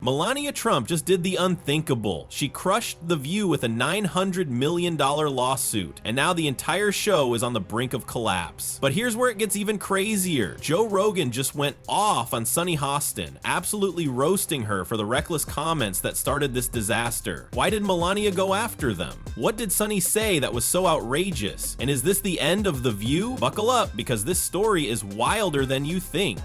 Melania Trump just did the unthinkable. She crushed The View with a $900 million lawsuit, and now the entire show is on the brink of collapse. But here's where it gets even crazier. Joe Rogan just went off on Sunny Hostin, absolutely roasting her for the reckless comments that started this disaster. Why did Melania go after them? What did Sunny say that was so outrageous? And is this the end of The View? Buckle up, because this story is wilder than you think.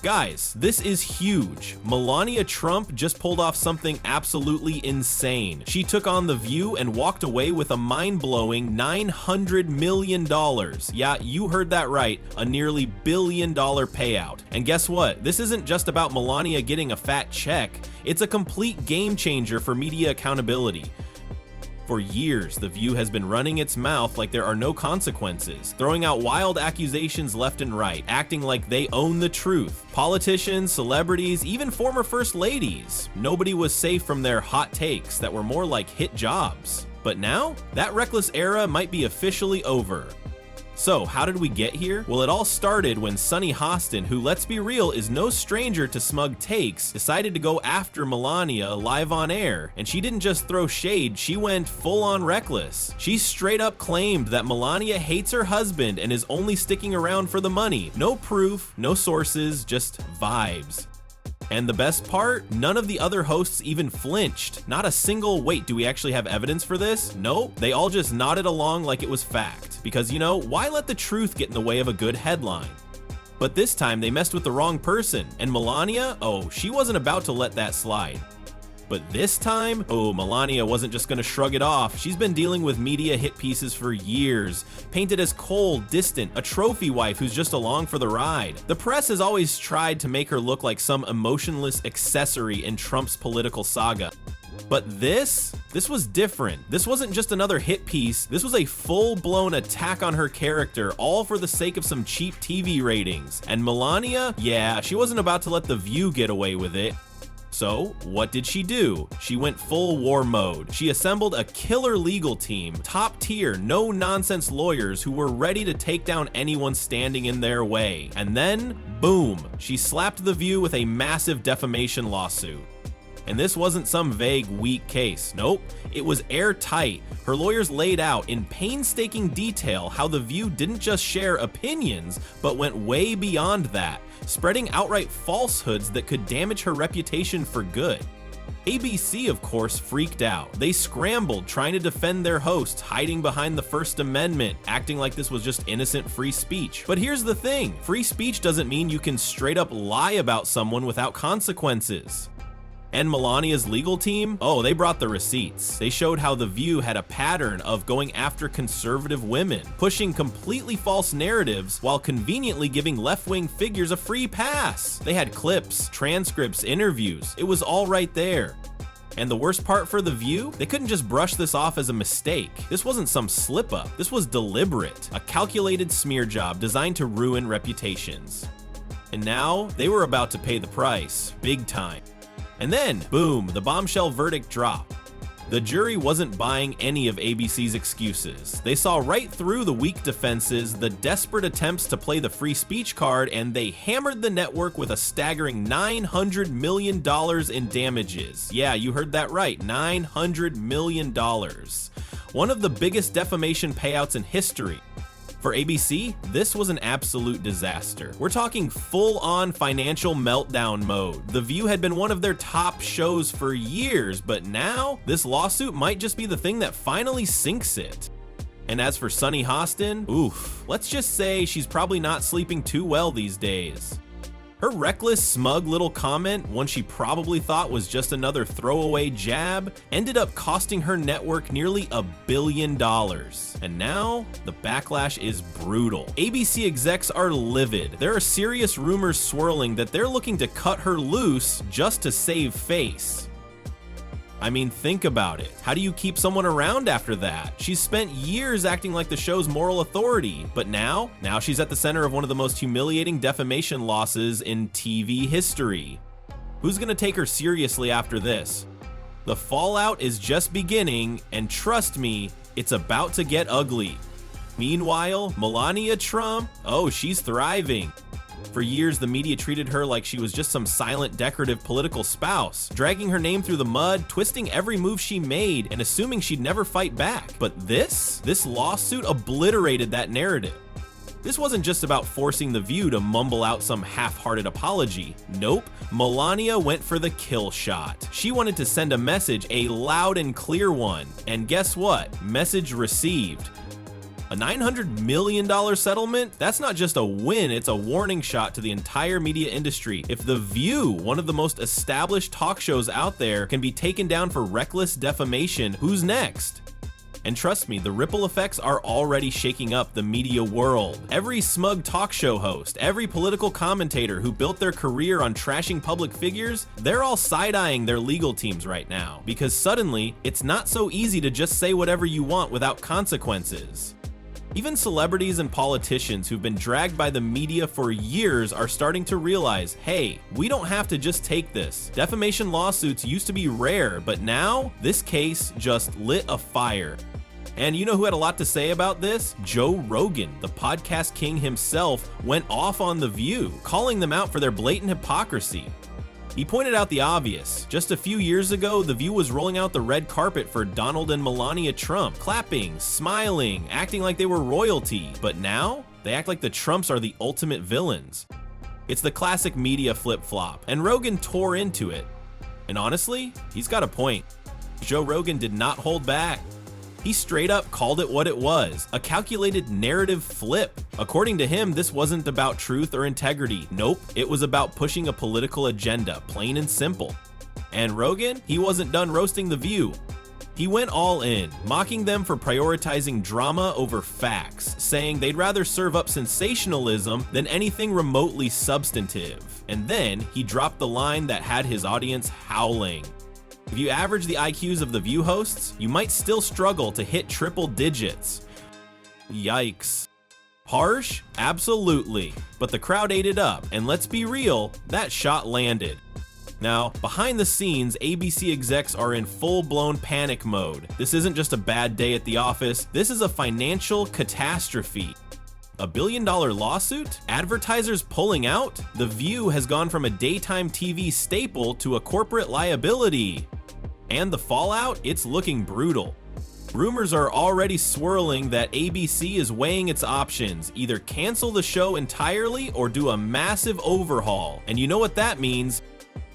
Guys, this is huge. Melania Trump just pulled off something absolutely insane. She took on The View and walked away with a mind-blowing $900 million. Yeah, you heard that right, a nearly billion-dollar payout. And guess what? This isn't just about Melania getting a fat check. It's a complete game changer for media accountability. For years, The View has been running its mouth like there are no consequences, throwing out wild accusations left and right, acting like they own the truth. Politicians, celebrities, even former first ladies. Nobody was safe from their hot takes that were more like hit jobs. But now, that reckless era might be officially over. So, how did we get here? Well, it all started when Sunny Hostin, who, let's be real, is no stranger to smug takes, decided to go after Melania live on air. And she didn't just throw shade, she went full-on reckless. She straight up claimed that Melania hates her husband and is only sticking around for the money. No proof, no sources, just vibes. And the best part? None of the other hosts even flinched. Not a single, wait, do we actually have evidence for this? Nope, they all just nodded along like it was fact. Because, you know, why let the truth get in the way of a good headline? But this time they messed with the wrong person, and Melania, oh, she wasn't about to let that slide. But this time, oh, Melania wasn't just gonna shrug it off. She's been dealing with media hit pieces for years, painted as cold, distant, a trophy wife who's just along for the ride. The press has always tried to make her look like some emotionless accessory in Trump's political saga. But this was different. This wasn't just another hit piece, this was a full-blown attack on her character, all for the sake of some cheap TV ratings. And Melania, yeah, she wasn't about to let The View get away with it. So, what did she do? She went full war mode. She assembled a killer legal team, top tier, no nonsense lawyers who were ready to take down anyone standing in their way. And then, boom, she slapped The View with a massive defamation lawsuit. And this wasn't some vague, weak case. Nope, it was airtight. Her lawyers laid out in painstaking detail how The View didn't just share opinions, but went way beyond that, spreading outright falsehoods that could damage her reputation for good. ABC, of course, freaked out. They scrambled, trying to defend their hosts, hiding behind the First Amendment, acting like this was just innocent free speech. But here's the thing, free speech doesn't mean you can straight up lie about someone without consequences. And Melania's legal team? Oh, they brought the receipts. They showed how The View had a pattern of going after conservative women, pushing completely false narratives while conveniently giving left-wing figures a free pass. They had clips, transcripts, interviews. It was all right there. And the worst part for The View? They couldn't just brush this off as a mistake. This wasn't some slip-up. This was deliberate, a calculated smear job designed to ruin reputations. And now, they were about to pay the price, big time. And then, boom, the bombshell verdict dropped. The jury wasn't buying any of ABC's excuses. They saw right through the weak defenses, the desperate attempts to play the free speech card, and they hammered the network with a staggering $900 million in damages. Yeah, you heard that right, $900 million. One of the biggest defamation payouts in history. For ABC, this was an absolute disaster. We're talking full-on financial meltdown mode. The View had been one of their top shows for years, but now, this lawsuit might just be the thing that finally sinks it. And as for Sunny Hostin, oof, let's just say she's probably not sleeping too well these days. Her reckless, smug little comment, one she probably thought was just another throwaway jab, ended up costing her network nearly $1 billion. And now, the backlash is brutal. ABC execs are livid. There are serious rumors swirling that they're looking to cut her loose just to save face. I mean, think about it. How do you keep someone around after that? She's spent years acting like the show's moral authority, but now she's at the center of one of the most humiliating defamation losses in TV history. Who's gonna take her seriously after this? The fallout is just beginning, and trust me, it's about to get ugly. Meanwhile, Melania Trump, oh, she's thriving. For years, the media treated her like she was just some silent, decorative political spouse, dragging her name through the mud, twisting every move she made, and assuming she'd never fight back. But this lawsuit obliterated that narrative. This wasn't just about forcing The View to mumble out some half-hearted apology. Nope, Melania went for the kill shot. She wanted to send a message, a loud and clear one. And guess what? Message received. A $900 million settlement? That's not just a win, it's a warning shot to the entire media industry. If The View, one of the most established talk shows out there, can be taken down for reckless defamation, who's next? And trust me, the ripple effects are already shaking up the media world. Every smug talk show host, every political commentator who built their career on trashing public figures, they're all side-eyeing their legal teams right now, because suddenly, it's not so easy to just say whatever you want without consequences. Even celebrities and politicians who've been dragged by the media for years are starting to realize, hey, we don't have to just take this. Defamation lawsuits used to be rare, but now this case just lit a fire. And you know who had a lot to say about this? Joe Rogan, the podcast king himself, went off on The View, calling them out for their blatant hypocrisy. He pointed out the obvious. Just a few years ago, The View was rolling out the red carpet for Donald and Melania Trump, clapping, smiling, acting like they were royalty. But now, they act like the Trumps are the ultimate villains. It's the classic media flip-flop, and Rogan tore into it. And honestly, he's got a point. Joe Rogan did not hold back. He straight up called it what it was, a calculated narrative flip. According to him, this wasn't about truth or integrity. Nope, it was about pushing a political agenda, plain and simple. And Rogan, he wasn't done roasting The View. He went all in, mocking them for prioritizing drama over facts, saying they'd rather serve up sensationalism than anything remotely substantive. And then he dropped the line that had his audience howling. If you average the IQs of The View hosts, you might still struggle to hit triple digits. Yikes. Harsh? Absolutely. But the crowd ate it up, and let's be real, that shot landed. Now, behind the scenes, ABC execs are in full-blown panic mode. This isn't just a bad day at the office, this is a financial catastrophe. A billion-dollar lawsuit? Advertisers pulling out? The View has gone from a daytime TV staple to a corporate liability. And the fallout? It's looking brutal. Rumors are already swirling that ABC is weighing its options, either cancel the show entirely or do a massive overhaul. And you know what that means?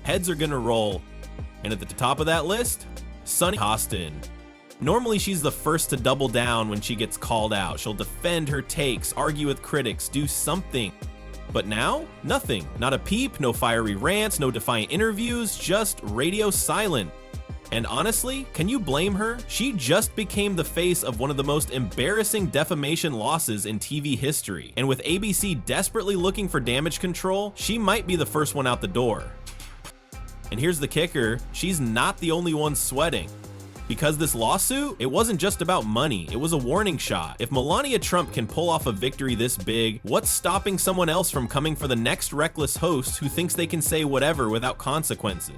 Heads are gonna roll. And at the top of that list, Sunny Hostin. Normally she's the first to double down when she gets called out. She'll defend her takes, argue with critics, do something. But now, nothing. Not a peep, no fiery rants, no defiant interviews, just radio silent. And honestly, can you blame her? She just became the face of one of the most embarrassing defamation losses in TV history. And with ABC desperately looking for damage control, she might be the first one out the door. And here's the kicker, she's not the only one sweating. Because this lawsuit, it wasn't just about money, it was a warning shot. If Melania Trump can pull off a victory this big, what's stopping someone else from coming for the next reckless host who thinks they can say whatever without consequences?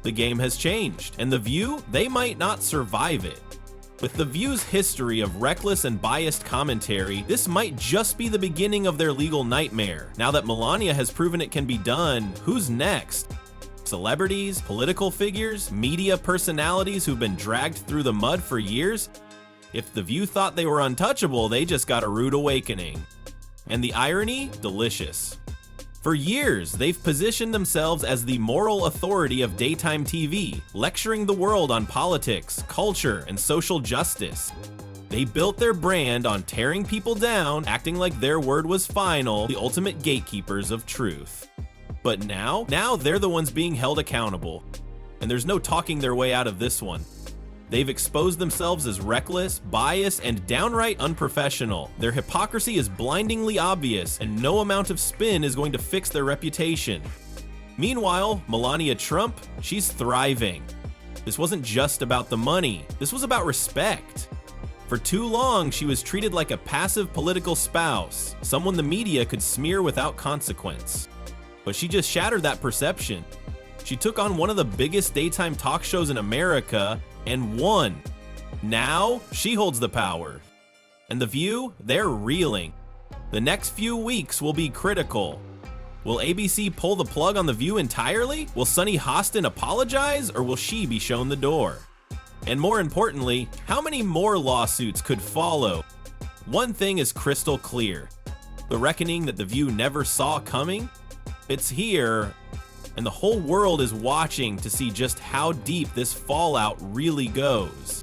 The game has changed, and The View, they might not survive it. With The View's history of reckless and biased commentary, this might just be the beginning of their legal nightmare. Now that Melania has proven it can be done, who's next? Celebrities, political figures, media personalities who've been dragged through the mud for years? If The View thought they were untouchable, they just got a rude awakening. And the irony? Delicious. For years, they've positioned themselves as the moral authority of daytime TV, lecturing the world on politics, culture, and social justice. They built their brand on tearing people down, acting like their word was final, the ultimate gatekeepers of truth. But now they're the ones being held accountable. And there's no talking their way out of this one. They've exposed themselves as reckless, biased, and downright unprofessional. Their hypocrisy is blindingly obvious, and no amount of spin is going to fix their reputation. Meanwhile, Melania Trump, she's thriving. This wasn't just about the money, this was about respect. For too long, she was treated like a passive political spouse, someone the media could smear without consequence. But she just shattered that perception. She took on one of the biggest daytime talk shows in America and won. Now, she holds the power. And The View, they're reeling. The next few weeks will be critical. Will ABC pull the plug on The View entirely? Will Sunny Hostin apologize, or will she be shown the door? And more importantly, how many more lawsuits could follow? One thing is crystal clear. The reckoning that The View never saw coming? It's here, and the whole world is watching to see just how deep this fallout really goes.